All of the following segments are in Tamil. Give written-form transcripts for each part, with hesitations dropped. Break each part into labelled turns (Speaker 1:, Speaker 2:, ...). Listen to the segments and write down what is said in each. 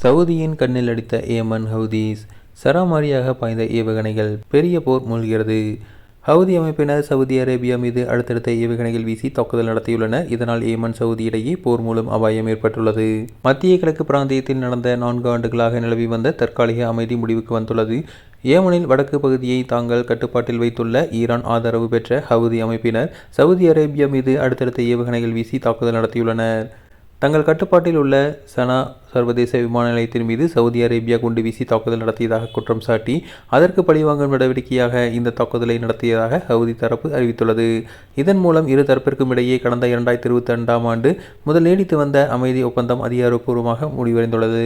Speaker 1: சவுதியின் கண்ணில் அடித்த ஏமன் ஹவுதீஸ். சராமாரியாக பாய்ந்த ஏவுகணைகள், பெரிய போர் மூழ்கிறது. ஹவுதி அமைப்பினர் சவுதி அரேபியா மீது அடுத்தடுத்த ஏவுகணைகள் வீசி தாக்குதல் நடத்தியுள்ளனர். இதனால் ஏமன் சவுதி இடையே போர் மூலம் அபாயம் ஏற்பட்டுள்ளது. மத்திய கிழக்கு பிராந்தியத்தில் நடந்த 4 ஆண்டுகளாக நிலவி வந்த தற்காலிக அமைதி முடிவுக்கு வந்துள்ளது. ஏமனின் வடக்கு பகுதியை தாங்கள் கட்டுப்பாட்டில் வைத்துள்ள ஈரான் ஆதரவு பெற்ற ஹவுதி அமைப்பினர் சவுதி அரேபியா மீது அடுத்தடுத்த ஏவுகணைகள் வீசி தாக்குதல் நடத்தியுள்ளனர். தங்கள் கட்டுப்பாட்டில் உள்ள சனா சர்வதேச விமான நிலையத்தின் மீது சவுதி அரேபியா குண்டு வீசி தாக்குதல் நடத்தியதாக குற்றம் சாட்டி அதற்கு பழிவாங்கும் நடவடிக்கையாக இந்த தாக்குதலை நடத்தியதாக ஹவுதி தரப்பு அறிவித்துள்ளது. இதன் மூலம் இரு தரப்பிற்கும் இடையே கடந்த 2022ஆம் ஆண்டு முதல் நீடித்து வந்த அமைதி ஒப்பந்தம் அதிகாரப்பூர்வமாக முடிவடைந்துள்ளது.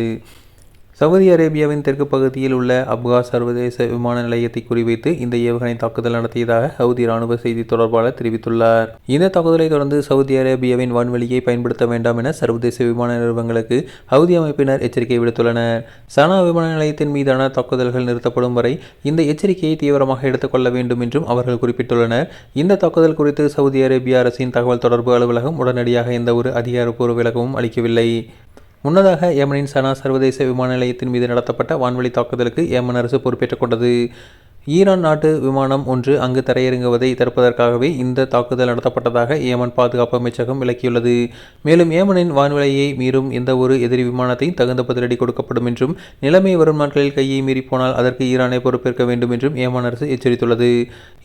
Speaker 1: சவுதி அரேபியாவின் தெற்கு பகுதியில் உள்ள அப்கா சர்வதேச விமான நிலையத்தை குறிவைத்து இந்த ஏவுகணை தாக்குதல் நடத்தியதாக ஹவுதி இராணுவ செய்தி தொடர்பாளர் தெரிவித்துள்ளார். இந்த தாக்குதலை தொடர்ந்து சவுதி அரேபியாவின் வான்வெளியை பயன்படுத்த வேண்டாம் என சர்வதேச விமான நிறுவனங்களுக்கு ஹவுதி அமைப்பினர் எச்சரிக்கை விடுத்துள்ளனர். சனா விமான நிலையத்தின் மீதான தாக்குதல்கள் நிறுத்தப்படும் வரை இந்த எச்சரிக்கையை தீவிரமாக எடுத்துக்கொள்ள வேண்டும் என்றும் அவர்கள் குறிப்பிட்டுள்ளனர். இந்த தாக்குதல் குறித்து சவுதி அரேபியா அரசின் தகவல் தொடர்பு அலுவலகம் உடனடியாக எந்த ஒரு அதிகாரப்பூர்வ விளக்கமும் அளிக்கவில்லை. முன்னதாக ஏமனின் சனா சர்வதேச விமான நிலையத்தின் மீது நடத்தப்பட்ட வான்வழி தாக்குதலுக்கு ஏமன் அரசு பொறுப்பேற்றுக் கொண்டது. ஈரான் நாட்டு விமானம் ஒன்று அங்கு தரையிறங்குவதை தடுப்பதற்காகவே இந்த தாக்குதல் நடத்தப்பட்டதாக ஏமன் பாதுகாப்பு அமைச்சகம் விளக்கியுள்ளது. மேலும் ஏமனின் வான்வெளியை மீறும் எந்த ஒரு எதிரி விமானத்தையும் தகுந்த பதிலடி கொடுக்கப்படும் என்றும், நிலைமை வரும் நாட்களில் கையை மீறி போனால் அதற்கு ஈரானை பொறுப்பேற்க வேண்டும் என்றும் ஏமன் அரசு எச்சரித்துள்ளது.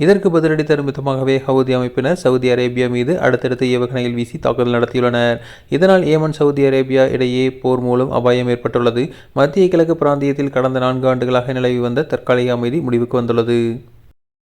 Speaker 1: இதற்கு பதிலடி தரும் விதமாகவே ஹவுதி அமைப்பினர் சவுதி அரேபியா மீது அடுத்தடுத்து ஏவுகணைகள் வீசி தாக்குதல் நடத்தியுள்ளனர். இதனால் ஏமன் சவுதி அரேபியா இடையே போர் மூலம் அபாயம் ஏற்பட்டுள்ளது. மத்திய கிழக்கு பிராந்தியத்தில் கடந்த 4 ஆண்டுகளாக நிலவி வந்த தற்காலிக அமைதி முடிவுக்கு வந்துள்ளது.